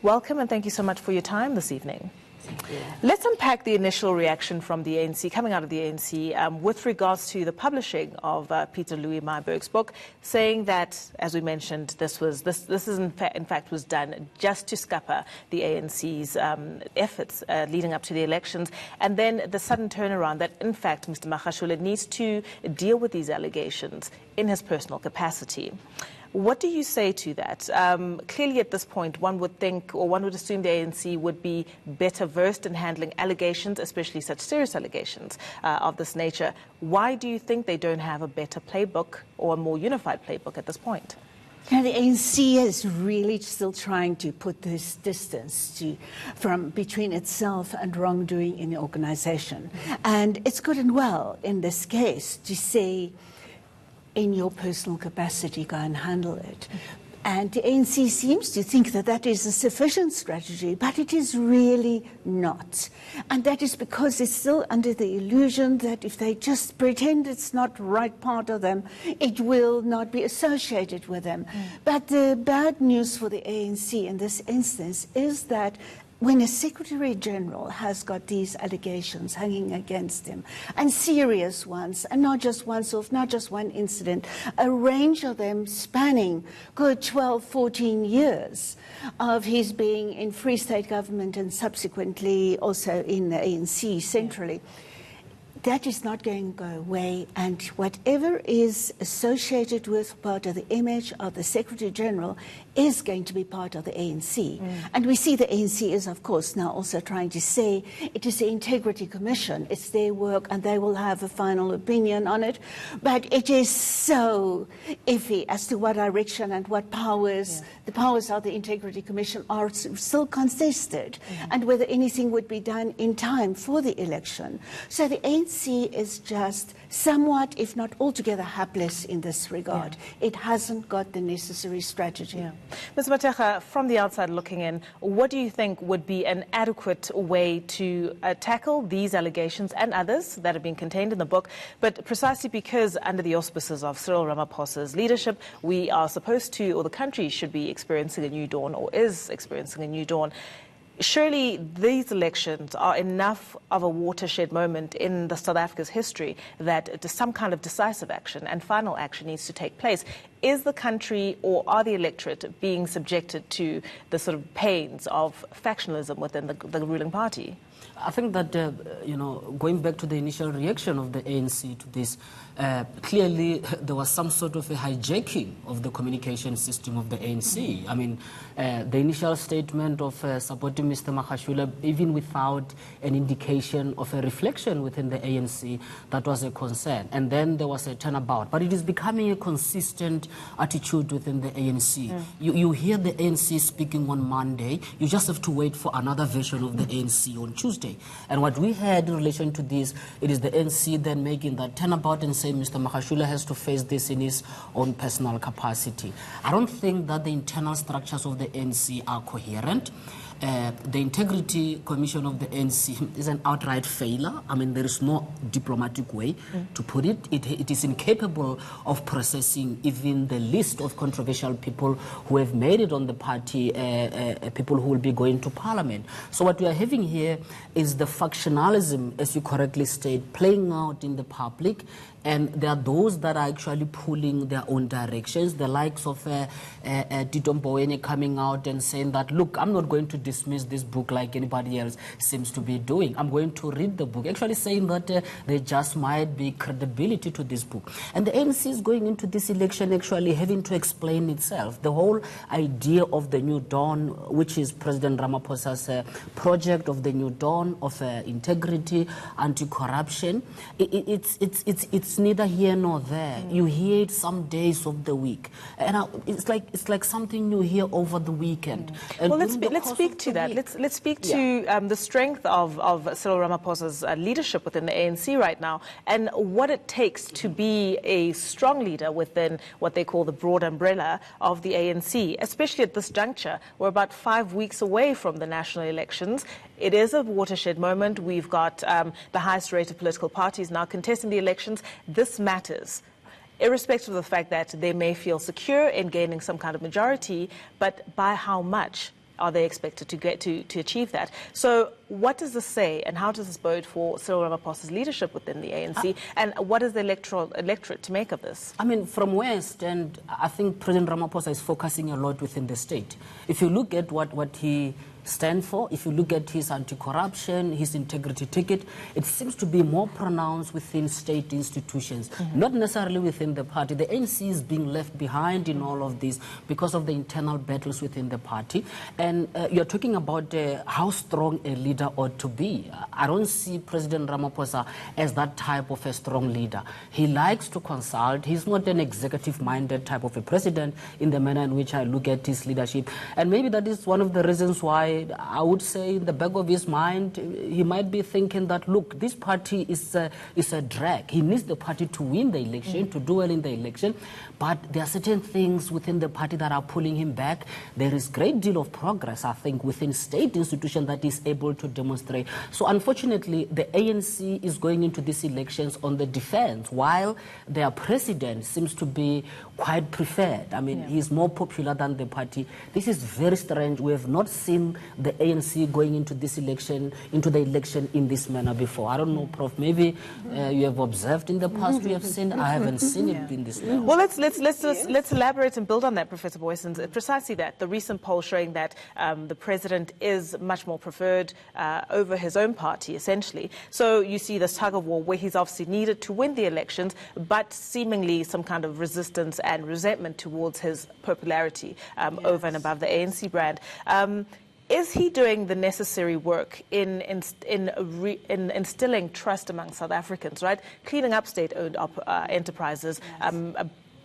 Welcome and thank you so much for your time this evening. Thank you. Let's unpack the initial reaction from the ANC, coming out of the ANC, with regards to the publishing of Pieter-Louis Myburgh's book, saying that, as we mentioned, this is in fact was done just to scupper the ANC's efforts leading up to the elections, and then the sudden turnaround that, in fact, Mr. Magashule needs to deal with these allegations in his personal capacity. What do you say to that? Clearly at this point, one would think, or one would assume the ANC would be better versed in handling allegations, especially such serious allegations of this nature. Why do you think they don't have a better playbook or a more unified playbook at this point? Now, the ANC is really still trying to put this distance from between itself and wrongdoing in the organization. And it's good and well in this case to say, in your personal capacity, go and handle it. And the ANC seems to think that that is a sufficient strategy, but it is really not. And that is because it's still under the illusion that if they just pretend it's not the right part of them, it will not be associated with them. But the bad news for the ANC in this instance is that when a Secretary-General has got these allegations hanging against him, and serious ones, and not just once-off, not just one incident, a range of them spanning good 12, 14 years of his being in Free State government and subsequently also in the ANC centrally, that is not going to go away, and whatever is associated with part of the image of the Secretary-General is going to be part of the ANC. And we see the ANC is, of course, now also trying to say it is the Integrity Commission, it's their work, and they will have a final opinion on it. But it is so iffy as to what direction and what powers, the powers of the Integrity Commission are still contested, and whether anything would be done in time for the election. So the ANC is just somewhat, if not altogether, hapless in this regard. It hasn't got the necessary strategy. Ms. Mateja, from the outside looking in, what do you think would be an adequate way to tackle these allegations and others that have been contained in the book, but precisely because under the auspices of Cyril Ramaphosa's leadership, we are supposed to, or the country should be experiencing a new dawn, or is experiencing a new dawn? Surely these elections are enough of a watershed moment in the South Africa's history that some kind of decisive action and final action needs to take place. Is the country or are the electorate being subjected to the sort of pains of factionalism within the ruling party? I think that, going back to the initial reaction of the ANC to this, clearly there was some sort of a hijacking of the communication system of the ANC. I mean, the initial statement of supporting Mr. Magashule, even without an indication of a reflection within the ANC, that was a concern. And then there was a turnabout. But it is becoming a consistent attitude within the ANC. You hear the ANC speaking on Monday, you just have to wait for another version of the ANC on Tuesday. And what we had in relation to this, it is the ANC then making that turnabout and saying Mr. Magashule has to face this in his own personal capacity. I don't think that the internal structures of the ANC are coherent. The Integrity Commission of the ANC is an outright failure. I mean, there is no diplomatic way to put it. It is incapable of processing even the list of controversial people who have made it on the party, people who will be going to parliament. So what we are having here is the factionalism, as you correctly state, playing out in the public. And there are those that are actually pulling their own directions, the likes of Tito Mboweni coming out and saying that, look, I'm not going to dismiss this book like anybody else seems to be doing. I'm going to read the book, actually saying that there just might be credibility to this book. And the ANC is going into this election actually having to explain itself. The whole idea of the New Dawn, which is President Ramaphosa's project of the New Dawn of integrity, anti-corruption, it's neither here nor there. You hear it some days of the week, and it's like something you hear over the weekend. And well, let's speak to that. Let's speak to the strength of Cyril Ramaphosa's leadership within the ANC right now, and what it takes to be a strong leader within what they call the broad umbrella of the ANC, especially at this juncture. We're about 5 weeks away from the national elections. It is a watershed moment. We've got the highest rate of political parties now contesting the elections. This matters, irrespective of the fact that they may feel secure in gaining some kind of majority, but by how much are they expected to get to achieve that? So what does this say, and how does this bode for Cyril Ramaphosa's leadership within the ANC, and what is the electorate to make of this? I mean, from where I stand, I think President Ramaphosa is focusing a lot within the state. If you look at what he stands for, if you look at his anti-corruption, his integrity ticket, it seems to be more pronounced within state institutions, not necessarily within the party. The ANC is being left behind in all of this because of the internal battles within the party. And you're talking about how strong a leader ought to be. I don't see President Ramaphosa as that type of a strong leader. He likes to consult. He's not an executive-minded type of a president in the manner in which I look at his leadership. And maybe that is one of the reasons why I would say in the back of his mind, he might be thinking that, look, this party is a drag. He needs the party to win the election, to do well in the election. But there are certain things within the party that are pulling him back. There is a great deal of progress, I think, within state institutions that is able to demonstrate. So unfortunately, the ANC is going into these elections on the defense, while their president seems to be quite preferred. I mean, he's more popular than the party. This is very strange. We have not seen the ANC going into the election in this manner before. I don't know, Prof. Maybe you have observed in the past. We have seen. I haven't seen it in this manner. Well, let's elaborate and build on that, Professor Boysons. Precisely that. The recent poll showing that the president is much more preferred over his own party, essentially. So you see this tug of war where he's obviously needed to win the elections, but seemingly some kind of resistance and resentment towards his popularity over and above the ANC brand. Is he doing the necessary work in instilling trust among South Africans, right? Cleaning up state-owned enterprises,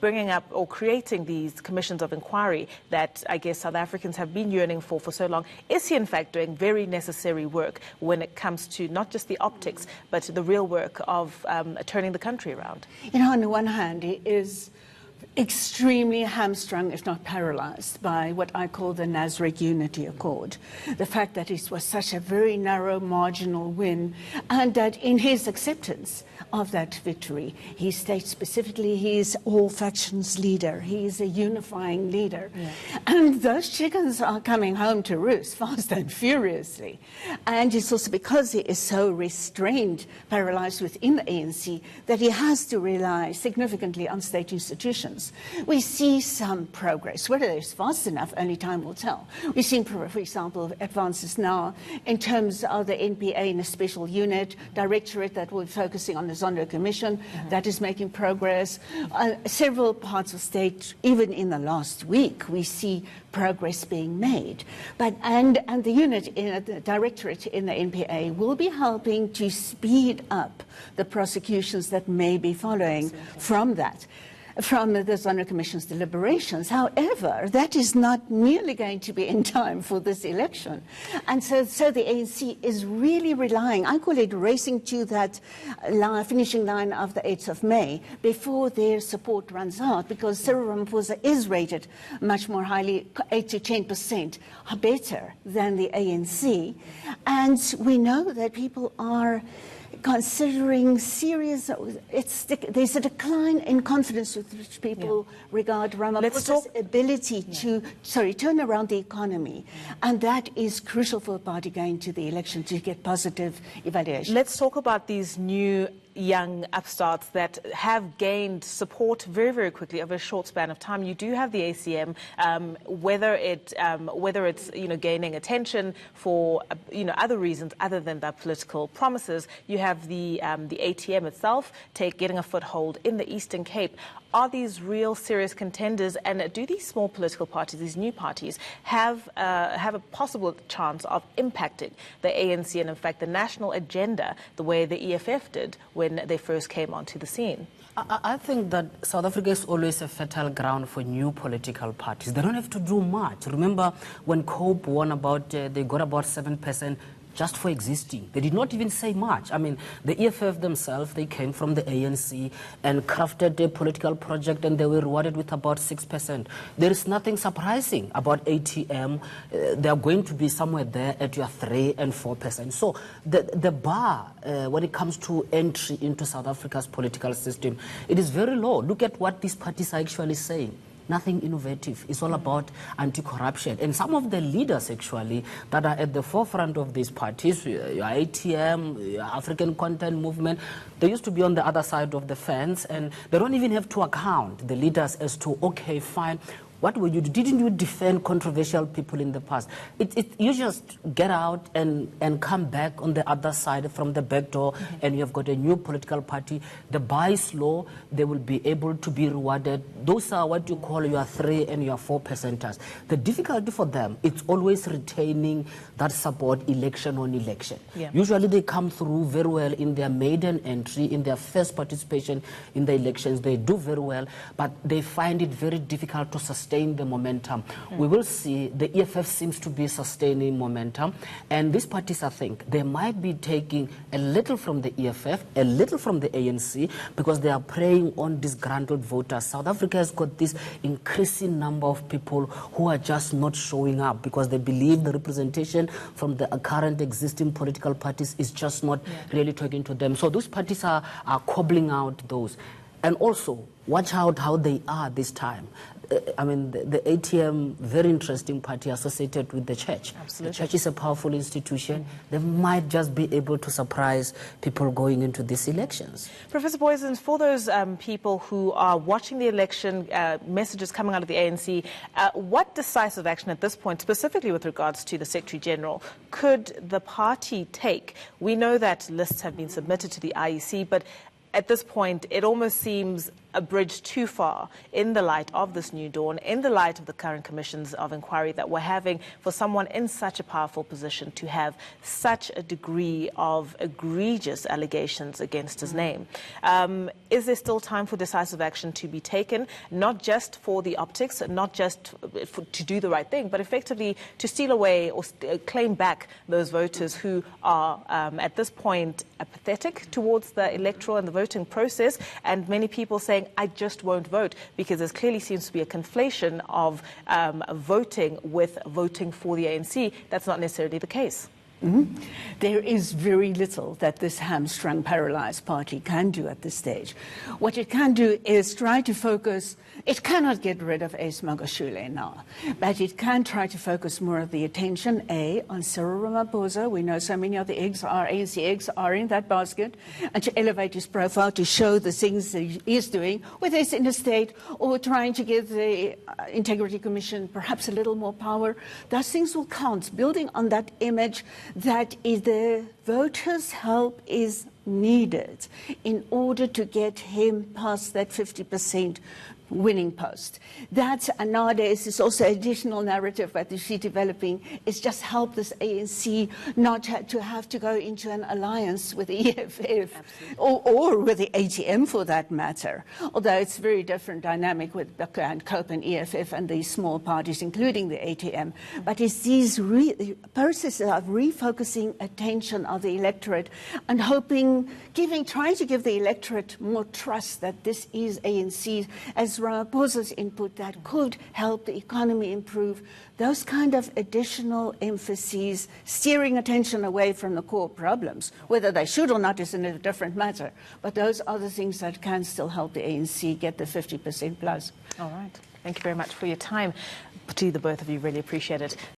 bringing up or creating these commissions of inquiry that I guess South Africans have been yearning for so long? Is he in fact doing very necessary work when it comes to not just the optics, but the real work of turning the country around? You know, on the one hand, he is extremely hamstrung, if not paralyzed, by what I call the Nasrec Unity Accord. The fact that it was such a very narrow, marginal win, and that in his acceptance of that victory, he states specifically he is all factions leader. He is a unifying leader. And those chickens are coming home to roost fast and furiously. And it's also because he is so restrained, paralyzed within the ANC, that he has to rely significantly on state institutions. We see some progress. Whether it's fast enough, only time will tell. We've seen, for example, advances now in terms of the NPA in a special unit, directorate that will be focusing on the Zondo Commission, that is making progress. Several parts of state, even in the last week, we see progress being made. But and the unit, in the directorate in the NPA, will be helping to speed up the prosecutions that may be following from that. From the Zondo Commission's deliberations. However, that is not merely going to be in time for this election. And so the ANC is really relying, I call it racing to that finishing line of the 8th of May before their support runs out, because Cyril Ramaphosa is rated much more highly, 8 to 10% better than the ANC. And we know that people are considering serious, there's a decline in confidence with which people regard Ramaphosa's ability to, turn around the economy. And that is crucial for a party going to the election to get positive evaluation. Let's talk about these new young upstarts that have gained support very, very quickly over a short span of time. You do have the ACM, whether it's gaining attention for other reasons other than the political promises. You have the ATM itself getting a foothold in the Eastern Cape. Are these real serious contenders, and do these small political parties, these new parties, have a possible chance of impacting the ANC and, in fact, the national agenda the way the EFF did when they first came onto the scene? I think that South Africa is always a fertile ground for new political parties. They don't have to do much. Remember when COPE won they got about 7%. Just for existing. They did not even say much. I mean, the EFF themselves, they came from the ANC and crafted a political project, and they were rewarded with about 6%. There is nothing surprising about ATM. They are going to be somewhere there at your 3 and 4%. So the bar when it comes to entry into South Africa's political system, it is very low. Look at what these parties are actually saying. nothing innovative. It's all about anti-corruption. And some of the leaders, actually, that are at the forefront of these parties, your ATM, your African Content Movement, they used to be on the other side of the fence, and they don't even have to account, the leaders, as to, okay, fine, what were you? Didn't you defend controversial people in the past? You just get out and come back on the other side from the back door, and you have got a new political party. The bar is low, they will be able to be rewarded. Those are what you call your 3 and your 4 percenters. The difficulty for them, it's always retaining that support election on election. Yeah. Usually they come through very well in their maiden entry, in their first participation in the elections. They do very well, but they find it very difficult to sustain the momentum. We will see the EFF seems to be sustaining momentum, and these parties, I think, they might be taking a little from the EFF, a little from the ANC, because they are preying on disgruntled voters. South Africa has got this increasing number of people who are just not showing up because they believe the representation from the current existing political parties is just not really talking to them. So those parties are cobbling out those. And also, watch out how they are this time. I mean, the ATM, very interesting party associated with the church. Absolutely. The church is a powerful institution. They might just be able to surprise people going into these elections. Professor Booysens, for those people who are watching the election, messages coming out of the ANC, what decisive action at this point, specifically with regards to the Secretary-General, could the party take? We know that lists have been submitted to the IEC, but at this point, it almost seems a bridge too far in the light of this new dawn, in the light of the current commissions of inquiry that we're having, for someone in such a powerful position to have such a degree of egregious allegations against his name. Is there still time for decisive action to be taken, not just for the optics, not just to do the right thing, but effectively to steal away or claim back those voters who are at this point apathetic towards the electoral and the voting process, and many people saying, I just won't vote, because there clearly seems to be a conflation of voting with voting for the ANC. That's not necessarily the case. There is very little that this hamstrung, paralyzed party can do at this stage. What it can do is try to focus. It cannot get rid of Ace Magashule now, but it can try to focus more of the attention, on Cyril Ramaphosa. We know so many of the ANC eggs are in that basket, and to elevate his profile, to show the things that he is doing, whether it's in the state or trying to give the Integrity Commission perhaps a little more power. Those things will count, building on that image that the voters' help is needed in order to get him past that 50% winning post. That, and nowadays, is also additional narrative that you see developing, is just help this ANC not to have to go into an alliance with the EFF or with the ATM for that matter. Although it's a very different dynamic with Bucca and Cope and EFF and these small parties, including the ATM. But it's these processes of refocusing attention of the electorate and trying to give the electorate more trust that this is ANC, as Ramaphosa's input, that could help the economy improve. Those kind of additional emphases, steering attention away from the core problems, whether they should or not is a different matter. But those are the things that can still help the ANC get the 50% plus. All right. Thank you very much for your time. To the both of you, really appreciate it.